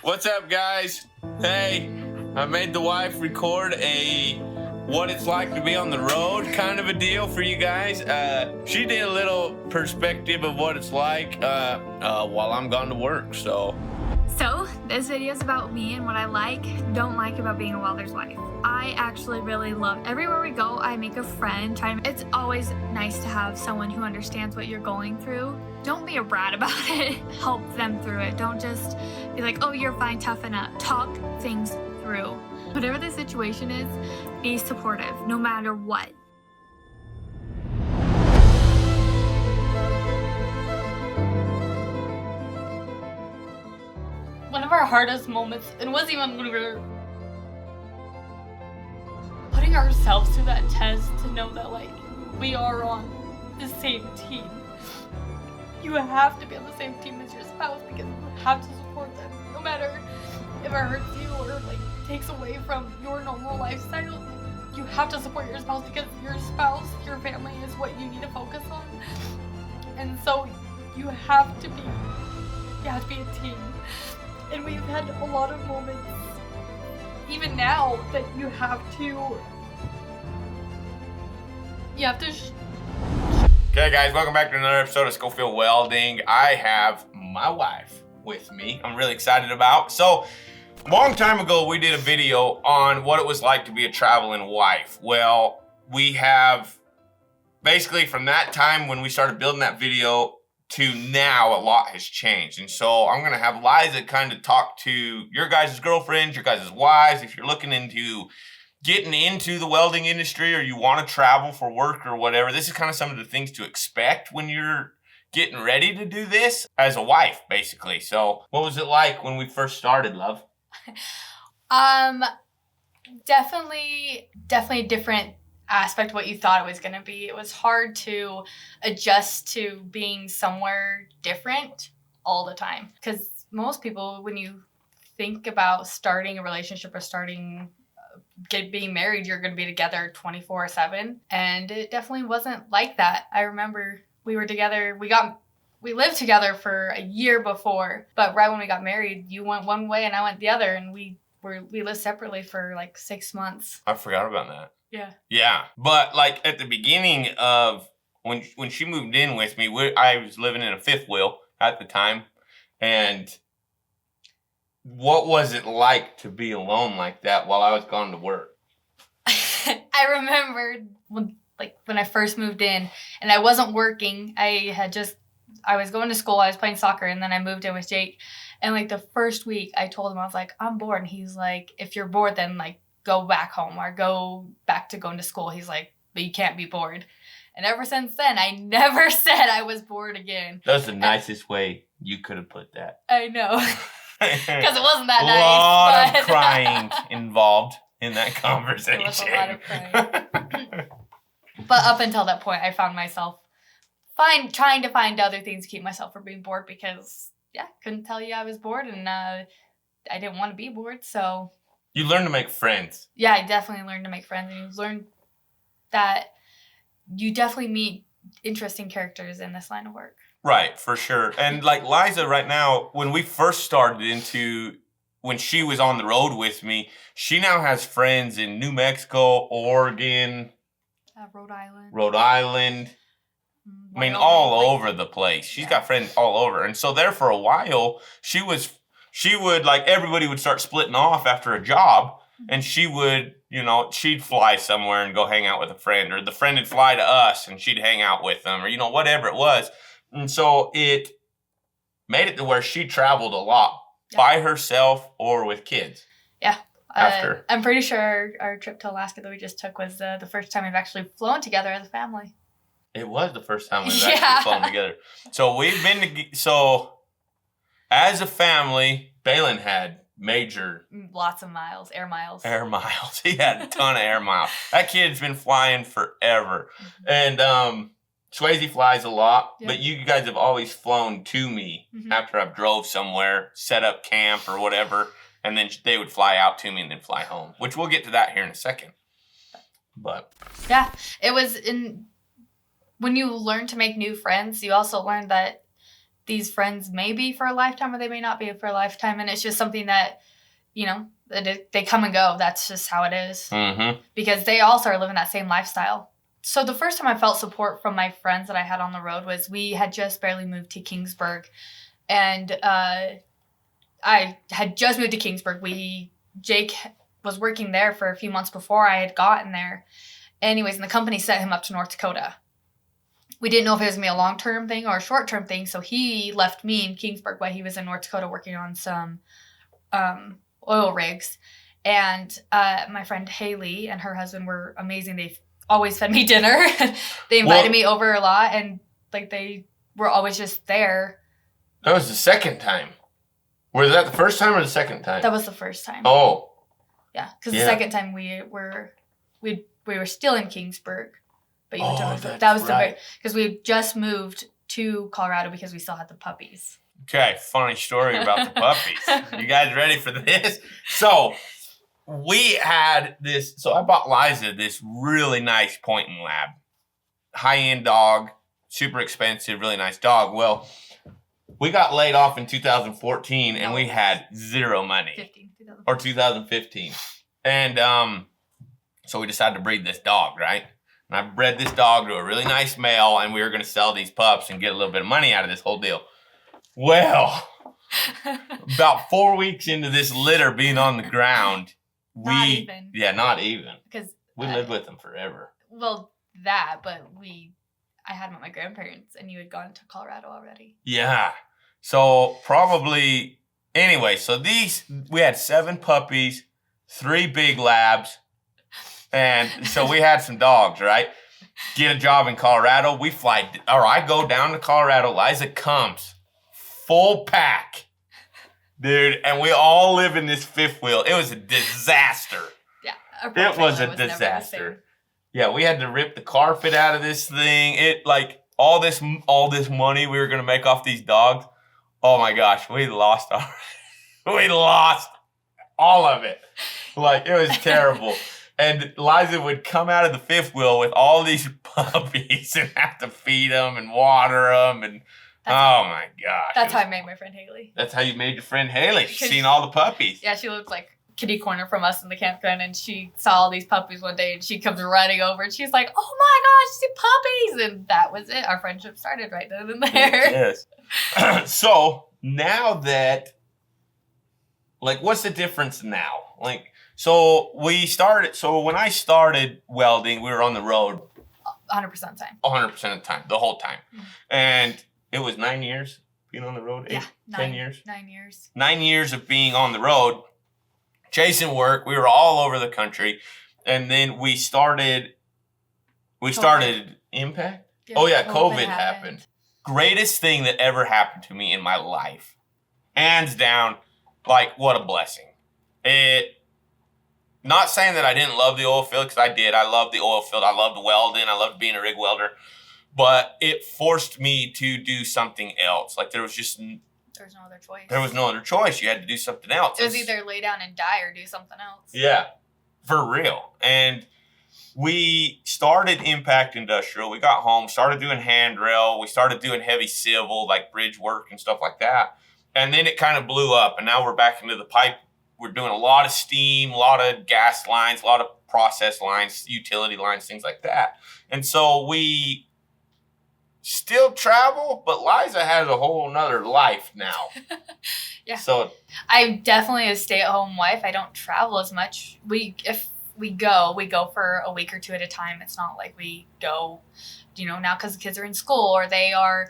What's up, guys? Hey, I made the wife record a what it's like to be on the road kind of a deal for you guys. She did a little perspective of what it's like while I'm gone to work, So this video is about me and what I don't like about being a welder's wife. I actually really love everywhere we go, I make a friend. It's always nice to have someone who understands what you're going through. Don't be a brat about it. Help them through it. Don't just be like, oh, you're fine, toughen up. Talk things through. Whatever the situation is, be supportive, no matter what. One of our hardest moments, and was even when we were putting ourselves through that test to know that, like, we are on the same team. You have to be on the same team as your spouse because you have to support them. No matter if it hurts you or, like, takes away from your normal lifestyle, you have to support your spouse because your spouse, your family is what you need to focus on. And so you have to be a team. And we've had a lot of moments, even now, that you have to. Okay, guys, welcome back to another episode of Schofield Welding. I have my wife with me. I'm really excited about. So, a long time ago, we did a video on what it was like to be a traveling wife. Well, we have basically from that time when we started building that video to now, a lot has changed. And so I'm gonna have Eliza kind of talk to your guys' girlfriends, your guys' wives, if you're looking into getting into the welding industry or you wanna travel for work or whatever. This is kind of some of the things to expect when you're getting ready to do this as a wife, basically. So what was it like when we first started, love? Definitely a different aspect of what you thought it was going to be. It was hard to adjust to being somewhere different all the time. Because most people, when you think about starting a relationship or being married, you're going to be together 24/7. And it definitely wasn't like that. I remember we were together, we lived together for a year before, but right when we got married, you went one way and I went the other, and we lived separately for like 6 months. I forgot about that. Yeah. But like at the beginning of when she moved in with me, I was living in a fifth wheel at the time. And what was it like to be alone like that while I was gone to work? I remember when I first moved in and I wasn't working. I was going to school, I was playing soccer, and then I moved in with Jake. And like the first week I told him, I was like, I'm bored. And he's like, if you're bored, then like go back home or go back to going to school. He's like, but you can't be bored. And ever since then, I never said I was bored again. That's the nicest way you could have put that. I know. Because it wasn't that nice. A lot of crying involved in that conversation. There was a lot of crying. But up until that point, I found myself trying to find other things to keep myself from being bored because, couldn't tell you I was bored, and I didn't want to be bored, so. You learn to make friends. Yeah, I definitely learned to make friends, and you learn that you definitely meet interesting characters in this line of work. Right, for sure. And like Liza right now, when we first started when she was on the road with me, she now has friends in New Mexico, Oregon, Rhode Island. I mean, all over the place. She's got friends all over. And so there for a while, she would, like, everybody would start splitting off after a job, and she would, she'd fly somewhere and go hang out with a friend, or the friend would fly to us and she'd hang out with them, or, whatever it was. And so it made it to where she traveled a lot by herself or with kids. Yeah. I'm pretty sure our trip to Alaska that we just took was the first time we've actually flown together as a family. It was the first time we've actually flown together. So we've been as a family, Balin had lots of miles, air miles. He had a ton of air miles. That kid's been flying forever. And Swayze flies a lot, but you guys have always flown to me after I've drove somewhere, set up camp or whatever, and then they would fly out to me and then fly home, which we'll get to that here in a second. But yeah, it was when you learn to make new friends, you also learn that these friends may be for a lifetime or they may not be for a lifetime. And it's just something that, you know, they come and go. That's just how it is. Mm-hmm. Because they also are living that same lifestyle. So the first time I felt support from my friends that I had on the road was we had just barely moved to Kingsburg. And I had just moved to Kingsburg. Jake was working there for a few months before I had gotten there. Anyways, and the company sent him up to North Dakota. We didn't know if it was going to be a long-term thing or a short-term thing, so he left me in Kingsburg while he was in North Dakota working on some oil rigs. And my friend Haley and her husband were amazing. They always fed me dinner. They invited me over a lot, and like they were always just there. That was the second time. Was that the first time or the second time? That was the first time. Oh. Yeah, because the second time we were still in Kingsburg, but you went to North Dakota. That was right. Because we just moved to Colorado because we still had the puppies. Okay, funny story about the puppies. You guys ready for this? So we had this. So I bought Eliza this really nice pointing lab, high-end dog, super expensive, really nice dog. Well, we got laid off in 2014 and we had zero money. 2015. And so we decided to breed this dog, right? And I bred this dog to a really nice male, and we were going to sell these pups and get a little bit of money out of this whole deal. Well, about 4 weeks into this litter being on the ground, not even. Because we lived with them forever. Well, but I had them at my grandparents, and you had gone to Colorado already. Yeah. So probably, anyway, so we had 7 puppies, 3 big labs, and so we had some dogs, right? Get a job in Colorado. I go down to Colorado. Eliza comes, full pack, dude, and we all live in this fifth wheel. It was a disaster. Yeah. It was a disaster. Yeah, we had to rip the carpet out of this thing. All this money we were gonna make off these dogs. Oh my gosh, we lost all of it. Like, it was terrible. And Eliza would come out of the fifth wheel with all these puppies and have to feed them and water them. And my gosh. That's how I made my friend Haley. That's how you made your friend Haley. She's seen all the puppies. Yeah, she lived like kitty corner from us in the campground, and she saw all these puppies one day, and she comes running over, and she's like, "Oh my gosh, see puppies!" And that was it. Our friendship started right then and there. Yes. So now that, what's the difference now? So when I started welding, we were on the road 100% of the time. 100% of the time, the whole time. Mm-hmm. And it was 9 years being on the road. 10 years. 9 years. 9 years of being on the road, chasing work. We were all over the country. And then we started Impact. Yeah, oh yeah, COVID happened. Greatest thing that ever happened to me in my life. Hands down, what a blessing. Not saying that I didn't love the oil field, because I did. I loved the oil field. I loved welding. I loved being a rig welder. But it forced me to do something else. There was no other choice. There was no other choice. You had to do something else. It was either lay down and die or do something else. Yeah, for real. And we started Impact Industrial. We got home, started doing handrail. We started doing heavy civil, bridge work and stuff like that. And then it kind of blew up. And now we're back into the pipe. We're doing a lot of steam, a lot of gas lines, a lot of process lines, utility lines, things like that. And so we still travel, but Liza has a whole nother life now. Yeah. So I'm definitely a stay-at-home wife. I don't travel as much. If we go for a week or two at a time. It's not like we go, now because the kids are in school or they are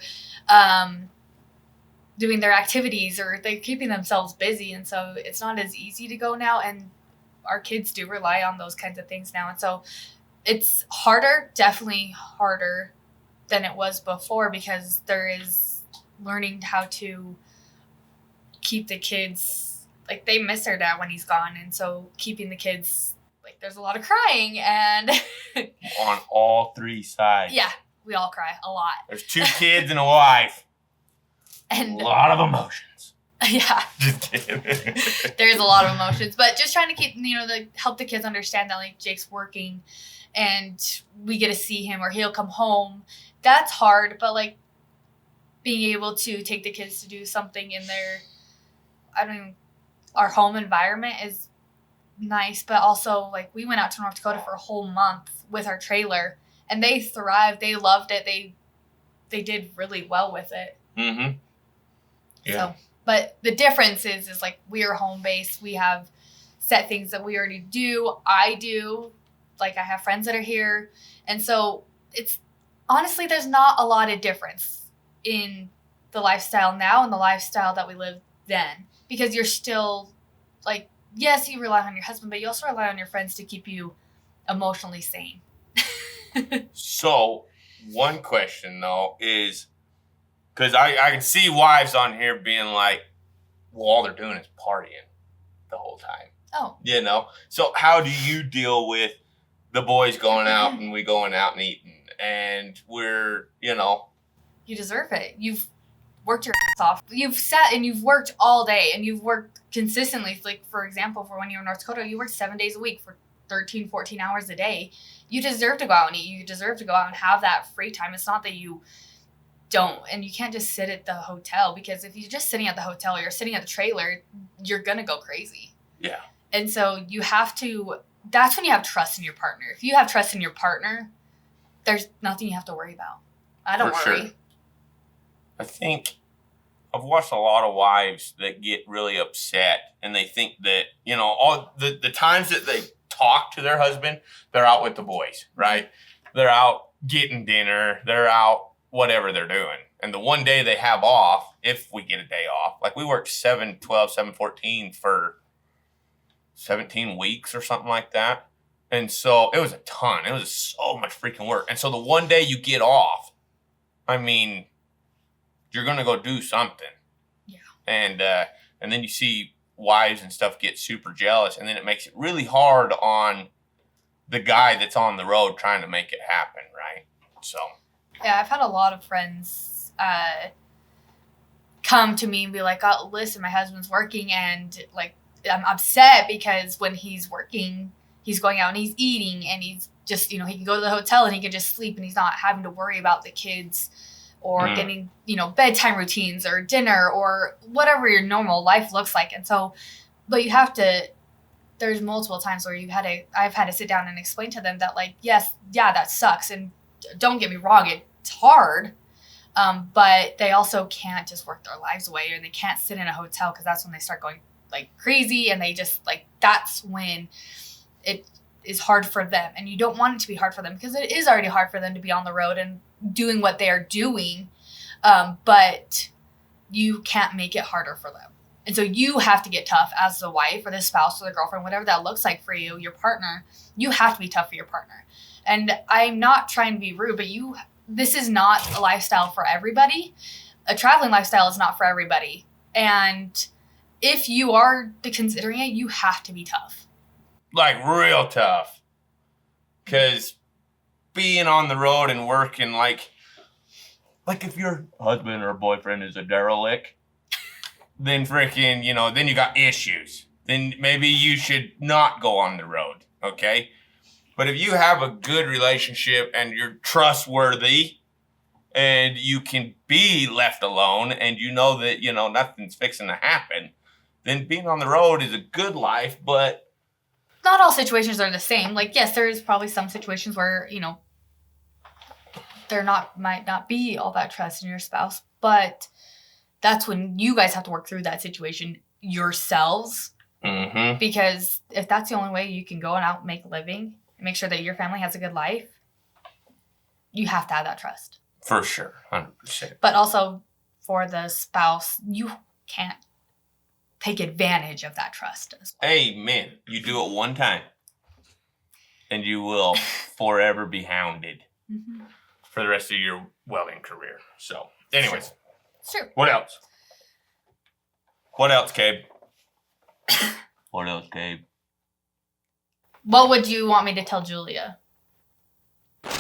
doing their activities or they're keeping themselves busy. And so it's not as easy to go now. And our kids do rely on those kinds of things now. And so it's harder, definitely harder than it was before, because there is learning how to keep the kids, they miss their dad when he's gone. And so keeping the kids, there's a lot of crying and on all 3 sides. Yeah, we all cry a lot. There's 2 kids and a wife. And a lot of emotions. Yeah. Just kidding. There's a lot of emotions, but just trying to keep, help the kids understand that Jake's working and we get to see him or he'll come home. That's hard, but being able to take the kids to do something in our home environment is nice, but also like we went out to North Dakota for a whole month with our trailer and they thrived. They loved it. They did really well with it. Mm-hmm. Yeah. So, but the difference is like we are home based. We have set things that we already do. I do. Like I have friends that are here. And so it's honestly, there's not a lot of difference in the lifestyle now and the lifestyle that we lived then, because you're still like, yes, you rely on your husband, but you also rely on your friends to keep you emotionally sane. So one question though is, because I can see wives on here being like, well, all they're doing is partying the whole time. Oh. You know? So how do you deal with the boys going out and we going out and eating and we're, you know? You deserve it. You've worked your ass off. You've sat and you've worked all day and you've worked consistently. Like, for example, for when you were in North Dakota, you worked 7 days a week for 13, 14 hours a day. You deserve to go out and eat. You deserve to go out and have that free time. It's not that you don't, and you can't just sit at the hotel, because if you're just sitting at the hotel or you're sitting at the trailer, you're going to go crazy. Yeah. And so you have to, that's when you have trust in your partner. If you have trust in your partner, there's nothing you have to worry about. I don't worry. Sure. I think I've watched a lot of wives that get really upset and they think that, you know, all the times that they talk to their husband, they're out with the boys, right? They're out getting dinner. They're out whatever they're doing. And the one day they have off, if we get a day off, like we worked 7/12, 7/14 for 17 weeks or something like that. And so it was a ton. It was so much freaking work. And so the one day you get off, I mean, you're going to go do something. Yeah. And then you see wives and stuff get super jealous, and then it makes it really hard on the guy that's on the road trying to make it happen, right? So. Yeah, I've had a lot of friends come to me and be like, oh, listen, my husband's working, and like I'm upset because when he's working, he's going out and he's eating, and he's just, you know, he can go to the hotel and he can just sleep, and he's not having to worry about the kids or getting, you know, bedtime routines or dinner or whatever your normal life looks like. And so, but you have to, there's multiple times where I've had to sit down and explain to them that, like, yes, yeah, that sucks. And don't get me wrong, it's hard. But they also can't just work their lives away, or they can't sit in a hotel, because that's when they start going like crazy, and they just like, that's when it is hard for them. And you don't want it to be hard for them, because it is already hard for them to be on the road and doing what they are doing. But you can't make it harder for them. And so you have to get tough as the wife or the spouse or the girlfriend, whatever that looks like for you, your partner. You have to be tough for your partner. And I'm not trying to be rude, but this is not a lifestyle for everybody. A traveling lifestyle is not for everybody. And if you are considering it, you have to be tough. Like real tough. Because being on the road and working, like if your husband or boyfriend is a derelict, then freaking, you know, then you got issues. Then maybe you should not go on the road, okay? But if you have a good relationship and you're trustworthy and you can be left alone and you know that, you know, nothing's fixing to happen, then being on the road is a good life, but not all situations are the same. Like, yes, there is probably some situations where, you know, might not be all that trust in your spouse, but that's when you guys have to work through that situation yourselves. Mm-hmm. Because if that's the only way you can go and out and make a living and make sure that your family has a good life, you have to have that trust. For sure, 100%. But also for the spouse, you can't take advantage of that trust as well. Amen. You do it one time, and you will forever be hounded for the rest of your welding career. So, anyways. Sure. What else? What else, Cabe? What else, Cabe? What would you want me to tell Julia?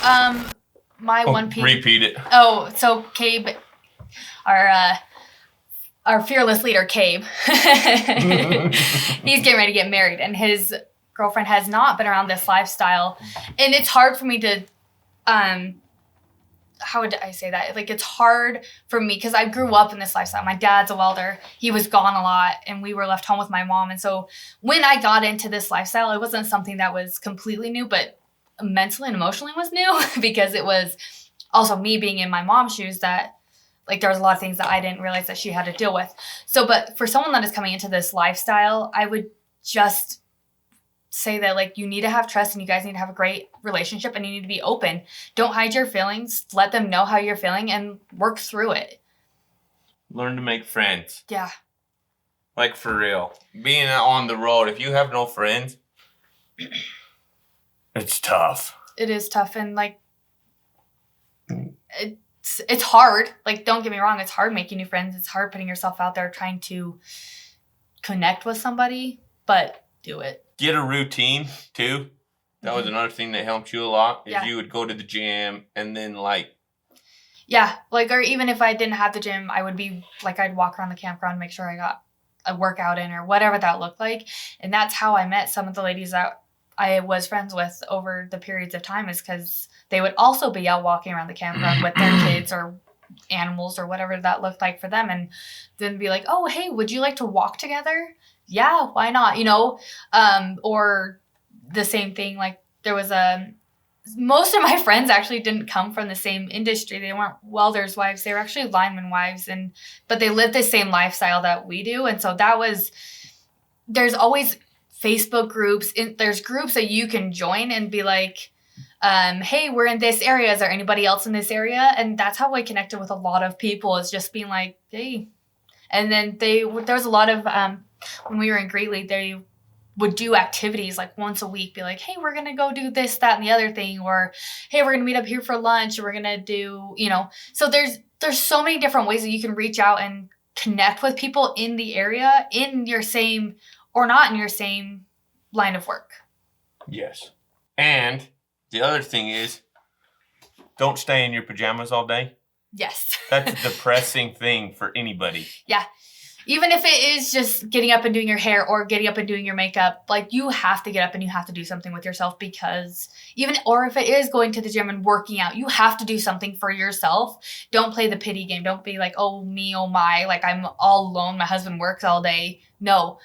One piece. Repeat it. Oh, so Cabe, our fearless leader, Cabe, he's getting ready to get married, and his girlfriend has not been around this lifestyle, and it's hard for me to how would I say that? Like, it's hard for me because I grew up in this lifestyle. My dad's a welder. He was gone a lot and we were left home with my mom. And so when I got into this lifestyle, it wasn't something that was completely new, but mentally and emotionally was new because it was also me being in my mom's shoes that like there was a lot of things that I didn't realize that she had to deal with. So, but for someone that is coming into this lifestyle, I would just say that like you need to have trust and you guys need to have a great relationship and you need to be open. Don't hide your feelings. Let them know how you're feeling and work through it. Learn to make friends. Yeah. Like for real. Being on the road, if you have no friends, it's tough. It is tough and like it's hard. Like, don't get me wrong, it's hard making new friends. It's hard putting yourself out there trying to connect with somebody, but do it. Get a routine too. That was another thing that helped you a lot. Is Yeah. you would go to the gym and then like. Yeah, like, or even if I didn't have the gym, I would be like, I'd walk around the campground, make sure I got a workout in or whatever that looked like. And that's how I met some of the ladies that I was friends with over the periods of time, is because they would also be out walking around the campground with their kids or animals or whatever that looked like for them, and then be like, oh, hey, would you like to walk together? Yeah, why not? You know, or the same thing, like there was most of my friends actually didn't come from the same industry. They weren't welders' wives. They were actually lineman wives, but they lived the same lifestyle that we do. And so there's always Facebook groups. There's groups that you can join and be like, hey, we're in this area. Is there anybody else in this area? And that's how I connected with a lot of people, is just being like, hey. And then there was a lot of, when we were in Greeley, they would do activities like once a week, be like, hey, we're going to go do this, that, and the other thing. Or, hey, we're going to meet up here for lunch. Or we're going to do, you know. So there's so many different ways that you can reach out and connect with people in the area, in your same or not in your same line of work. Yes. And the other thing is, don't stay in your pajamas all day. Yes. That's a depressing thing for anybody. Yeah. Even if it is just getting up and doing your hair or getting up and doing your makeup, like you have to get up and you have to do something with yourself, because or if it is going to the gym and working out, you have to do something for yourself. Don't play the pity game. Don't be like, oh, me, oh my, like I'm all alone. My husband works all day. No.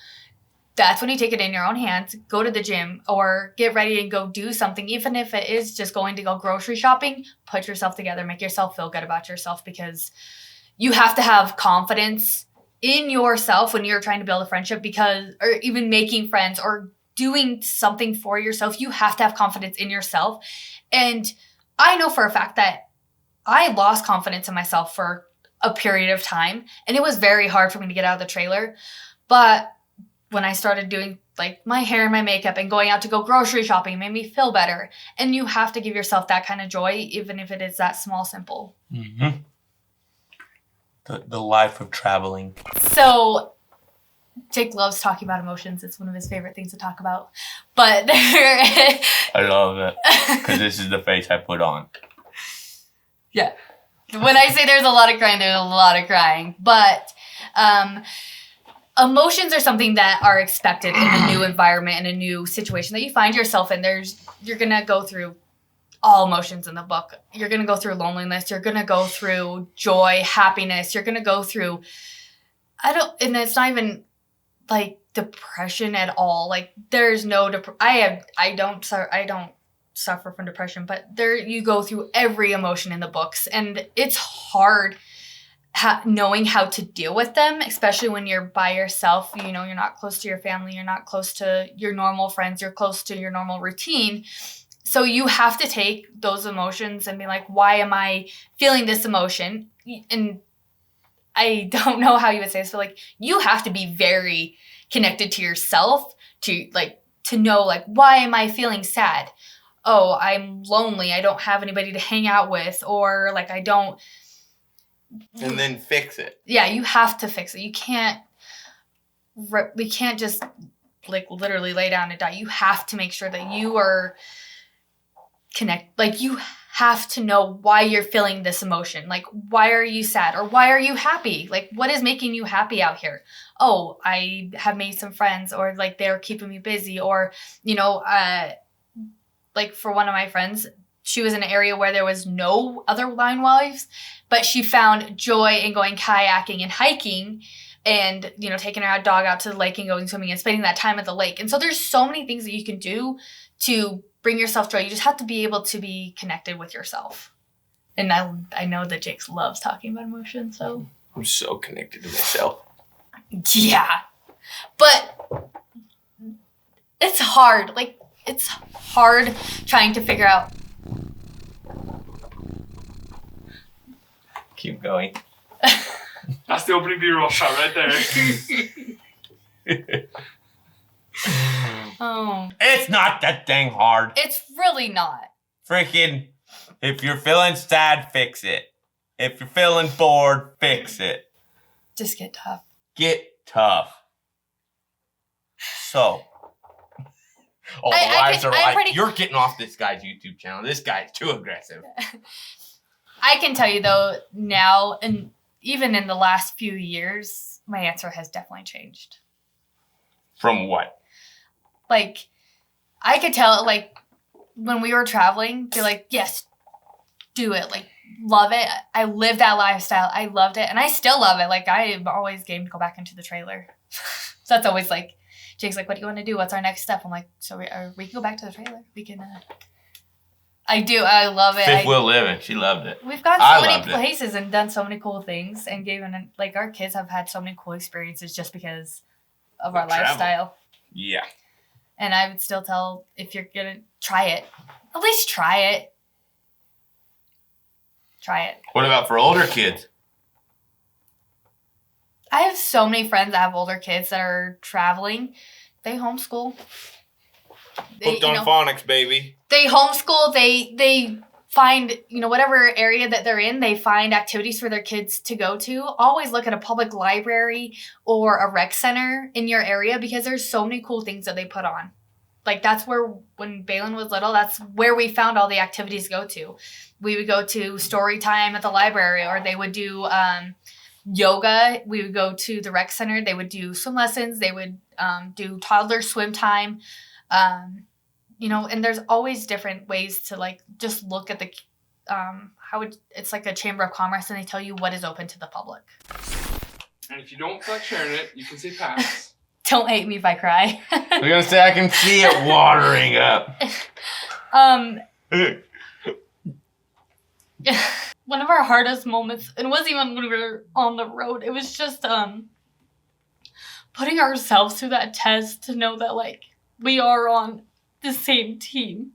That's when you take it in your own hands, go to the gym or get ready and go do something. Even if it is just going to go grocery shopping, put yourself together, make yourself feel good about yourself, because you have to have confidence in yourself when you're trying to build a friendship, or even making friends or doing something for yourself. You have to have confidence in yourself. And I know for a fact that I lost confidence in myself for a period of time, and it was very hard for me to get out of the trailer. But when I started doing like my hair and my makeup and going out to go grocery shopping, it made me feel better. And you have to give yourself that kind of joy, even if it is that small, simple. Mm-hmm. The life of traveling. So Jake loves talking about emotions. It's one of his favorite things to talk about. But I love it, because this is the face I put on. Yeah. When I say there's a lot of crying, there's a lot of crying. But emotions are something that are expected in a new environment, in a new situation that you find yourself in. You're going to go through all emotions in the book. You're going to go through loneliness. You're going to go through joy, happiness. You're going to go through, and it's not even like depression at all. Like there's no, I don't suffer from depression, but you go through every emotion in the books, and it's hard knowing how to deal with them, especially when you're by yourself. You know, you're not close to your family, you're not close to your normal friends, you're close to your normal routine. So you have to take those emotions and be like, why am I feeling this emotion? And I don't know how you would say this, but like you have to be very connected to yourself to know like, why am I feeling sad? Oh, I'm lonely, I don't have anybody to hang out with, or like I don't. And then fix it. Yeah, you have to fix it. You can't just like literally lay down and die. You have to make sure that you are like you have to know why you're feeling this emotion. Like, why are you sad, or why are you happy? Like, what is making you happy out here? Oh, I have made some friends, or like they're keeping me busy, or, you know, like for one of my friends, she was in an area where there was no other Welding Wives, but she found joy in going kayaking and hiking and, you know, taking her dog out to the lake and going swimming and spending that time at the lake. And so there's so many things that you can do to bring yourself joy. You just have to be able to be connected with yourself. And I know that Jake loves talking about emotion, so. I'm so connected to myself. Yeah. But it's hard. Like, it's hard trying to figure out. Keep going. That's the opening B-roll shot right there. Oh. It's not that dang hard. It's really not. Freaking, if you're feeling sad, fix it. If you're feeling bored, fix it. Just get tough. Get tough. So. Oh, the wives are like, you're getting off this guy's YouTube channel. This guy's too aggressive. I can tell you, though, now, and even in the last few years, my answer has definitely changed. From what? Like, I could tell, like, when we were traveling, be like, yes, do it. Like, love it. I lived that lifestyle. I loved it. And I still love it. Like, I am always game to go back into the trailer. So that's always like, Jake's like, what do you want to do? What's our next step? I'm like, so we can go back to the trailer. We can, I do. I love it. Fifth wheel living. She loved it. We've gone so many places and done so many cool things and given, like, our kids have had so many cool experiences just because of our lifestyle. Yeah. And I would still tell, if you're going to try it, at least try it. Try it. What about for older kids? I have so many friends that have older kids that are traveling. They homeschool. Hooked on phonics, baby. They homeschool. They find, you know, whatever area that they're in, they find activities for their kids to go to. Always look at a public library or a rec center in your area because there's so many cool things that they put on. Like, that's where, when Balin was little, that's where we found all the activities to go to. We would go to story time at the library, or they would do yoga. We would go to the rec center. They would do swim lessons. They would do toddler swim time. You know, and there's always different ways to, like, just look at the, it's like a chamber of commerce, and they tell you what is open to the public. And if you don't feel like sharing it, you can say pass. Don't hate me if I cry. I'm going to say I can see it watering up. One of our hardest moments, and it wasn't even when we were on the road, it was just putting ourselves through that test to know that, like, we are on the same team.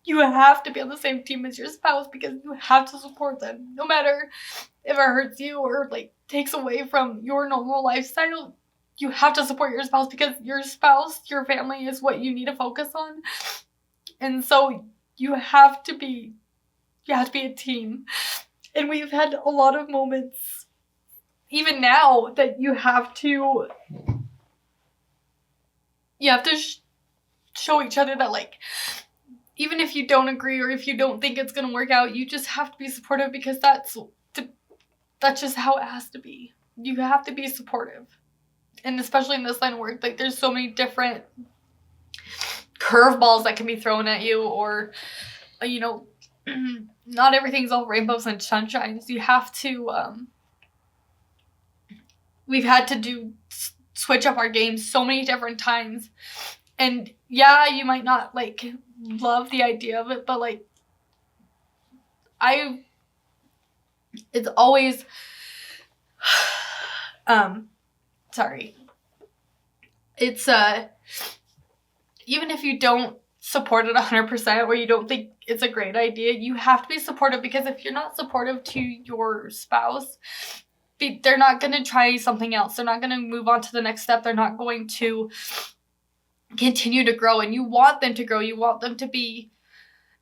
You have to be on the same team as your spouse because you have to support them. No matter if it hurts you or, like, takes away from your normal lifestyle, you have to support your spouse because your spouse, your family is what you need to focus on. And so you have to be a team. And we've had a lot of moments, even now, that you have to show each other that, like, even if you don't agree or if you don't think it's going to work out, you just have to be supportive because that's just how it has to be. You have to be supportive. And especially in this line of work, like, there's so many different curveballs that can be thrown at you, or, you know, not everything's all rainbows and sunshines. You have to, we've had to switch up our games so many different times. And yeah, you might not, like, love the idea of it, but, like, it's always, sorry. It's, even if you don't support it 100% or you don't think it's a great idea, you have to be supportive, because if you're not supportive to your spouse, they're not going to try something else. They're not going to move on to the next step. They're not going to continue to grow, and you want them to grow. You want them to be,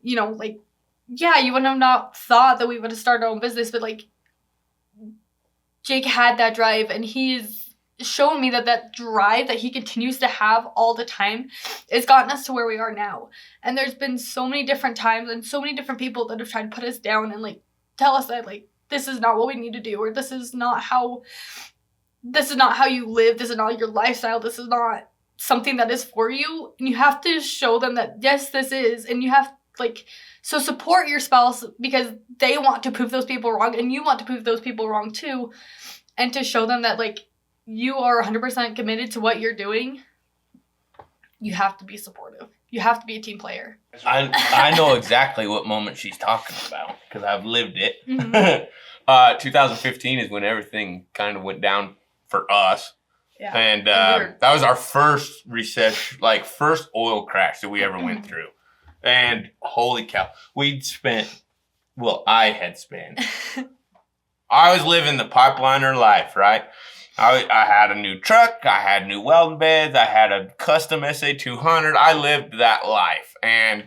you know, like, yeah, you would have not thought that we would have started our own business, but, like, Jake had that drive, and he's shown me that drive that he continues to have all the time has gotten us to where we are now. And there's been so many different times and so many different people that have tried to put us down and, like, tell us that, like, this is not what we need to do, or this is not how you live, this is not your lifestyle, this is not something that is for you. And you have to show them that, yes, this is, and you have, Like, so support your spouse because they want to prove those people wrong and you want to prove those people wrong too. And to show them that, like, you are 100% committed to what you're doing, you have to be supportive. You have to be a team player. I know exactly what moment she's talking about because I've lived it. Mm-hmm. 2015 is when everything kind of went down for us. Yeah. And that was our first recession, like first oil crash that we ever went through. And holy cow, I had spent. I was living the pipeliner life, right? I had a new truck, I had new welding beds, I had a custom SA200. I lived that life. And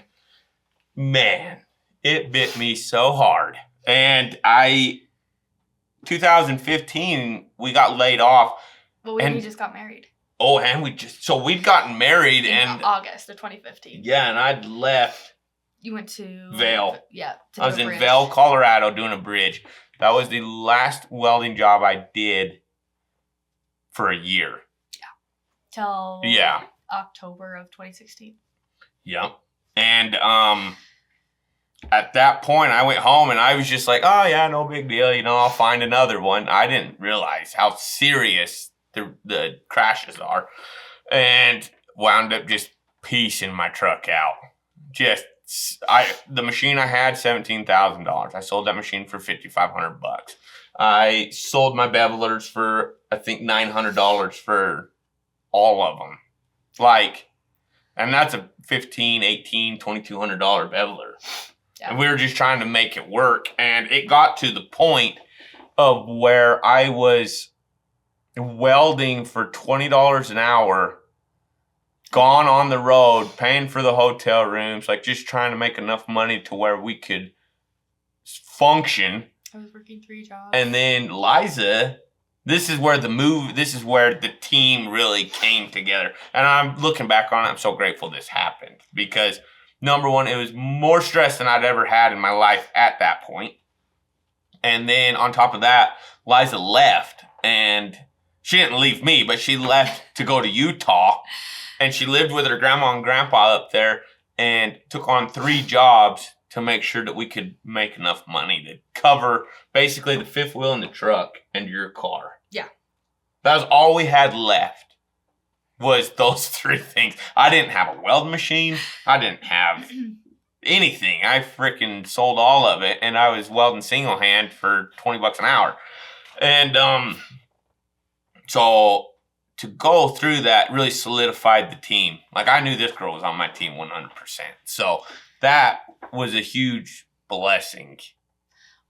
man, it bit me so hard. And 2015, we got laid off. Well, we just got married. Oh, and we'd gotten married in August of 2015. Yeah, and I'd left. You went to Vail. Yeah. I was in Vail, Colorado doing a bridge. That was the last welding job I did for a year. Yeah. Till October of 2016. Yep. And at that point, I went home and I was just like, oh, yeah, no big deal. You know, I'll find another one. I didn't realize how serious the crashes are, and wound up just piecing my truck out. The machine I had, $17,000. I sold that machine for $5,500. I sold my bevelers for, I think, $900 for all of them. And that's a $1,500, $1,800, $2,200 beveler. Yeah. And we were just trying to make it work, and it got to the point of where I was welding for $20 an hour, gone on the road, paying for the hotel rooms, like just trying to make enough money to where we could function. I was working 3 jobs. And then Eliza, this is where the team really came together. And I'm looking back on it, I'm so grateful this happened because number one, it was more stress than I'd ever had in my life at that point. And then on top of that, Eliza left, and she didn't leave me, but she left to go to Utah, and she lived with her grandma and grandpa up there and took on 3 jobs to make sure that we could make enough money to cover basically the fifth wheel in the truck and your car. Yeah. That was all we had left was those 3 things. I didn't have a welding machine. I didn't have anything. I freaking sold all of it, and I was welding single hand for $20 an hour. And so to go through that really solidified the team. Like, I knew this girl was on my team 100%. So that was a huge blessing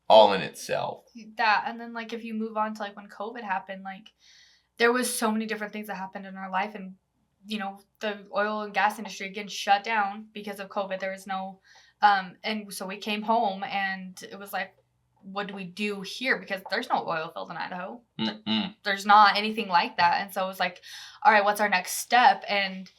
all in itself. That, and then, like, if you move on to, like, when COVID happened, like, there was so many different things that happened in our life. And, you know, the oil and gas industry, again, shut down because of COVID. There was no, and so we came home, and it was like, what do we do here? Because there's no oil field in Idaho. Mm-mm. There's not anything like that. And so it was like, all right, what's our next step? And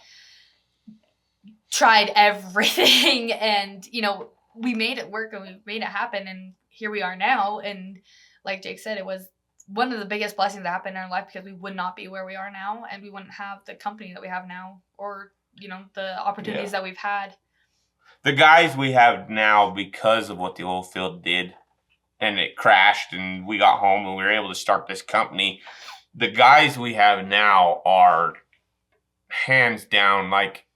tried everything. And, you know, we made it work and we made it happen. And here we are now. And like Jake said, it was one of the biggest blessings that happened in our life because we would not be where we are now. And we wouldn't have the company that we have now or, you know, the opportunities that we've had. The guys we have now, because of what the oil field did, and it crashed, and we got home, and we were able to start this company. The guys we have now are hands down, like,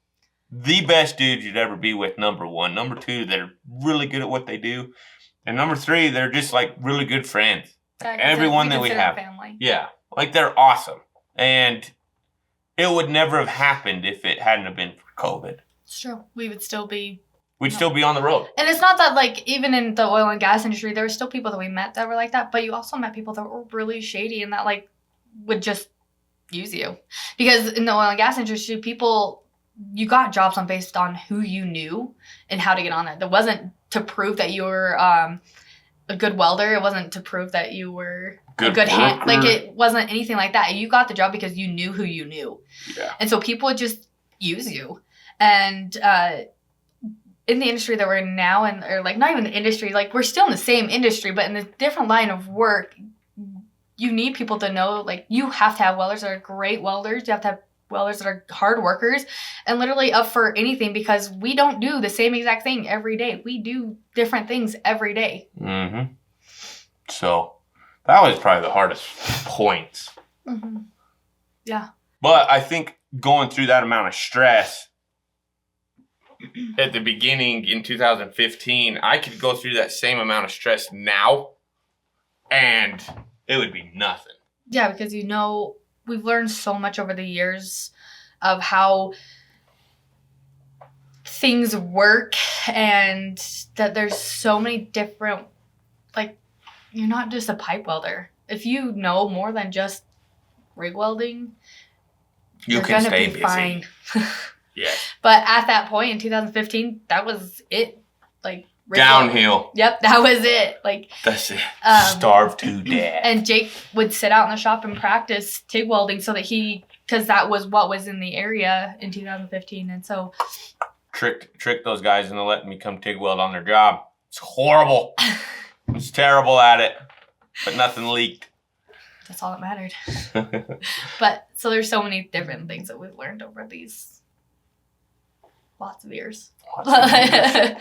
the best dudes you'd ever be with, number one. Number two, they're really good at what they do. And number 3, they're just, like, really good friends. Everyone that we have. Family. Yeah. Like, they're awesome. And it would never have happened if it hadn't have been for COVID. It's true. We would still be... We'd still be on the road. And it's not that, like, even in the oil and gas industry, there were still people that we met that were like that. But you also met people that were really shady and that, like, would just use you. Because in the oil and gas industry, you got jobs based on who you knew and how to get on it. That wasn't to prove that you were a good welder. It wasn't to prove that you were a good hand. Like, it wasn't anything like that. You got the job because you knew who you knew. Yeah. And so people would just use you. And in the industry that we're in now, or like not even the industry, like we're still in the same industry, but in a different line of work, you need people to know, like, you have to have welders that are great welders. You have to have welders that are hard workers and literally up for anything because we don't do the same exact thing every day. We do different things every day. Mm-hmm. So that was probably the hardest points. Mm-hmm. Yeah. But I think going through that amount of stress at the beginning in 2015, I could go through that same amount of stress now and it would be nothing. Yeah, because we've learned so much over the years of how things work and that there's so many different, like, you're not just a pipe welder. If you know more than just rig welding, You you're can gonna stay be busy. fine. Yeah. But at that point in 2015, that was it. Like, rig Downhill. welding. Yep, that was it. Like, That's it. Um, Starve to death. and Jake would sit out in the shop and practice TIG welding so that because that was what was in the area in 2015. And so Trick those guys into letting me come TIG weld on their job. It's horrible. I was terrible at it, but nothing leaked. that's all that mattered. But so there's so many different things that we've learned over these lots of years. I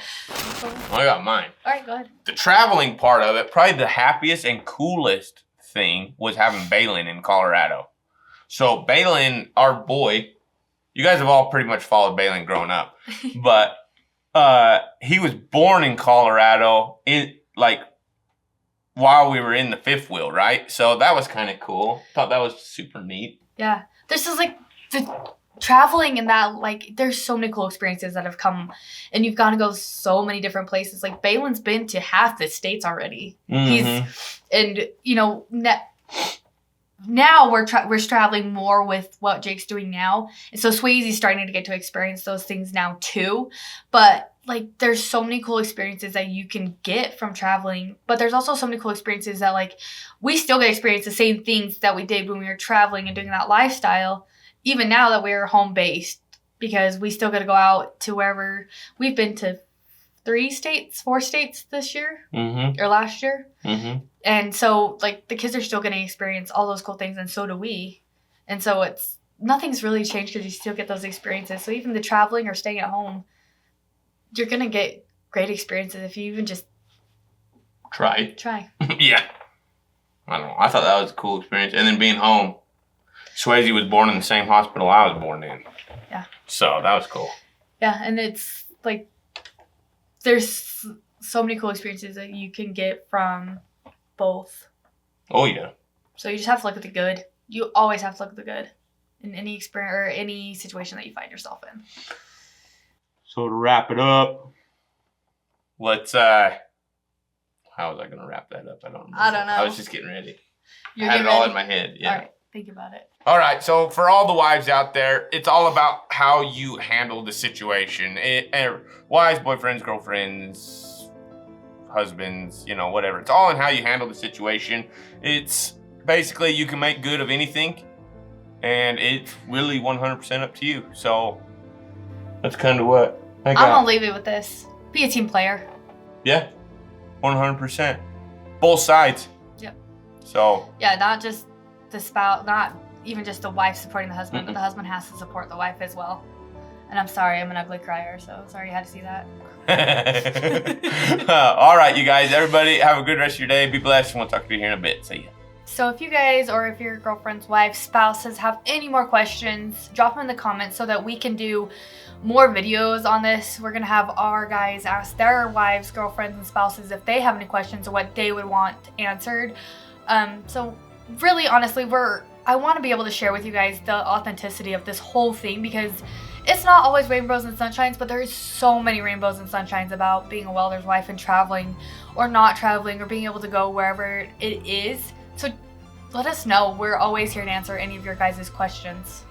got mine. All right, go ahead. The traveling part of it, probably the happiest and coolest thing was having Balin in Colorado. So Balin, our boy, you guys have all pretty much followed Balin growing up, but he was born in Colorado while we were in the fifth wheel, right? So that was kind of cool. Thought that was super neat. Yeah, this is like the traveling and that, like, there's so many cool experiences that have come, and you've got to go so many different places. Like, Balin's been to half the states already. Mm-hmm. Now we're traveling more with what Jake's doing now, and so Swayze's starting to get to experience those things now too. But like, there's so many cool experiences that you can get from traveling, but there's also so many cool experiences that, like, we still get to experience the same things that we did when we were traveling and doing that lifestyle, even now that we're home based, because we still got to go out to wherever. We've been to 4 states this year, Mm-hmm. or last year. Mm-hmm. And so, like, the kids are still going to experience all those cool things, and so do we. And so nothing's really changed because you still get those experiences. So even the traveling or staying at home, you're going to get great experiences if you even just Try. Yeah. I don't know. I thought that was a cool experience. And then being home. Swayze was born in the same hospital I was born in. Yeah. So that was cool. Yeah, and it's like, there's so many cool experiences that you can get from both. Oh, yeah. So you just have to look at the good. You always have to look at the good in any experience or any situation that you find yourself in. So to wrap it up, let's, how was I going to wrap that up? I don't remember. I don't know. I was just getting ready. You're I had it getting all ready? in my head. Yeah. All right, think about it. All right, so for all the wives out there, it's all about how you handle the situation. Wives, boyfriends, girlfriends, husbands, whatever. It's all in how you handle the situation. It's basically you can make good of anything, and it's really 100% up to you. So that's kind of what I got. I'm going to leave you with this. Be a team player. Yeah, 100%. Both sides. Yep. So. Yeah, not just the spouse, not even just the wife supporting the husband, but the husband has to support the wife as well. And I'm sorry, I'm an ugly crier, so sorry you had to see that. All right, you guys, everybody, have a good rest of your day. Be blessed, and we'll talk to you here in a bit. See ya. So if you guys, or if your girlfriend's wife, spouses have any more questions, drop them in the comments so that we can do more videos on this. We're gonna have our guys ask their wives, girlfriends, and spouses if they have any questions or what they would want answered. So really, honestly, I want to be able to share with you guys the authenticity of this whole thing, because it's not always rainbows and sunshines, but there is so many rainbows and sunshines about being a welder's wife and traveling or not traveling or being able to go wherever it is. So let us know. We're always here to answer any of your guys' questions.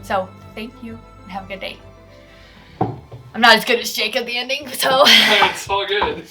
So thank you and have a good day. I'm not as good as Jake at the ending, so. It's all good.